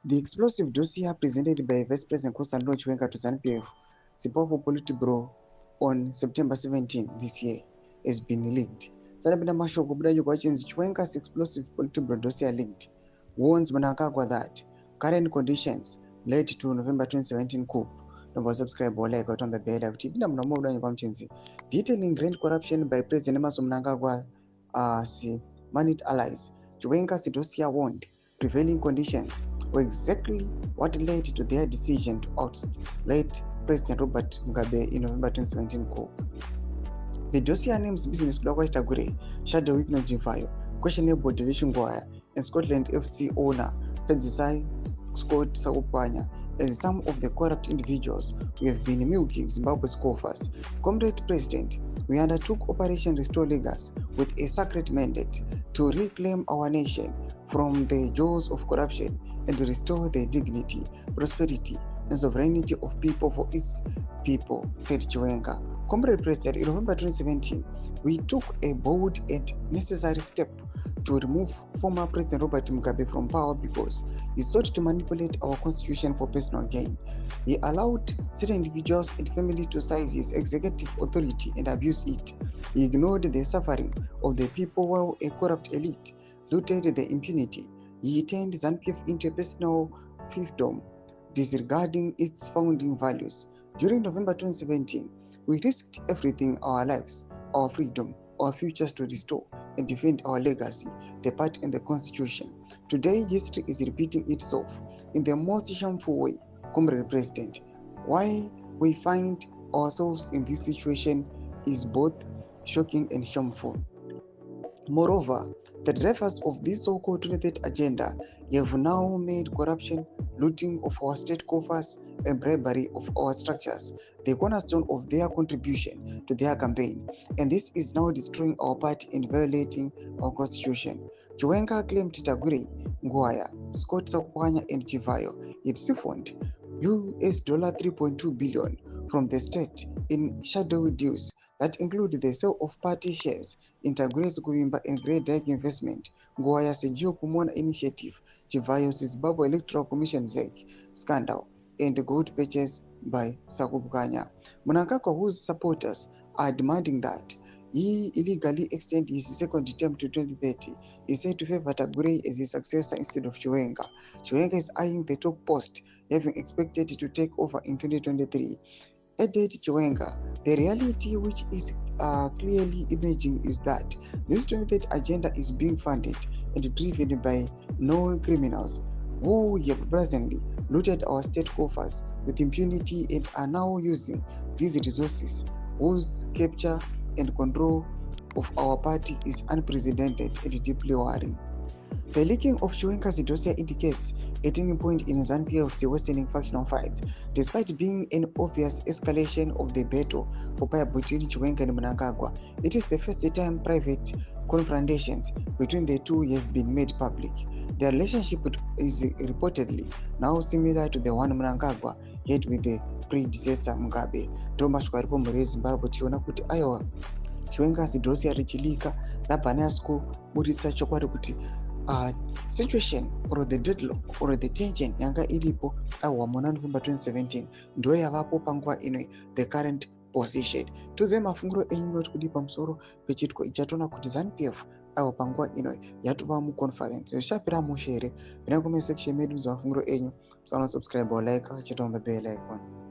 The explosive dossier presented by Vice President Chiwenga to ZANU-PF Zimbabwe Politburo on September 17 this year has been leaked. Sanapinda mashoko kubuda kwachinzi Chiwenga's explosive Politburo dossier leaked warns mnangagwa that current conditions led to November 2017 coup. Don't subscribe or like on the bell active. Detailing grand corruption by President Emmerson Mnangagwa moneyed allies. Chiwenga's dossier warned prevailing conditions were exactly what led to their decision to oust late President Robert Mugabe in November 2017 coup. The dossier names business blogger Tagure, Shadow Hypnotifayo, questionable Delation Goya, and Scotland FC owner Pedzisai Scott Sakupanya as some of the corrupt individuals who have been milking Zimbabwe's coffers. Comrade President, we undertook Operation Restore Legacy with a sacred mandate to reclaim our nation from the jaws of corruption and to restore the dignity, prosperity, and sovereignty of people for its people, said Chiwenga. Comrade President, in November 2017, we took a bold and necessary step to remove former President Robert Mugabe from power because he sought to manipulate our constitution for personal gain. He allowed certain individuals and families to seize his executive authority and abuse it. He ignored the suffering of the people while a corrupt elite looted the impunity. He turned ZANU-PF into a personal fiefdom, disregarding its founding values. During November 2017, we risked everything, our lives, our freedom, our futures to restore and defend our legacy, the part in the Constitution. Today, history is repeating itself in the most shameful way. Comrade President, why we find ourselves in this situation is both shocking and shameful. Moreover, the drivers of this so-called 2030 agenda have now made corruption, looting of our state coffers, and bribery of our structures the cornerstone of their contribution to their campaign, and this is now destroying our party and violating our constitution. Chiwenga claimed Tagure, Ngwaya, Scott Sakwanya, and Chivayo had siphoned $3.2 billion from the state in shadowy deals that include the sale of party shares in Tagure's Kuvimba and Great Dyke Investment, Ngwaya's Geopumona Initiative, Chivayo's Zimbabwe Electoral Commission ZEC scandal, and the gold purchase by Sakupanya. Mnangagwa, whose supporters are demanding that he illegally extend his second term to 2030, is said to favor Tagure as his successor instead of Chiwenga. Chiwenga is eyeing the top post, having expected to take over in 2023. Added Chiwenga, the reality which is clearly emerging is that this 2030 agenda is being funded and driven by known criminals who have presently looted our state coffers with impunity and are now using these resources, whose capture and control of our party is unprecedented and deeply worrying. The leaking of Chiwenga's dossier indicates a turning point in ZANU-PF's worsening factional fights. Despite being an obvious escalation of the battle for power between Chiwenga and Mnangagwa, it is the first time private confrontations between the two have been made public. Their relationship is reportedly now similar to the one Mnangagwa had with the predecessor Mugabe. Thomas Kwaripo Mure Zimbabwe tiona kuti aiwa Chiwenga's dossier richilika rapanasco buritsa chokwadi kuti situation or the deadlock or the tension yanga iripo awa muna November 2017 ndo yavapo panguva ino the current position. Tuze mafunguro enyu kuti pamusoro pechitiko ichatona kuti ZANU-PF awa panguva ino yatova muconference zvishapira mushere vina comment section medu mafunguro enyu. Subscribe or like, chita on the bell icon.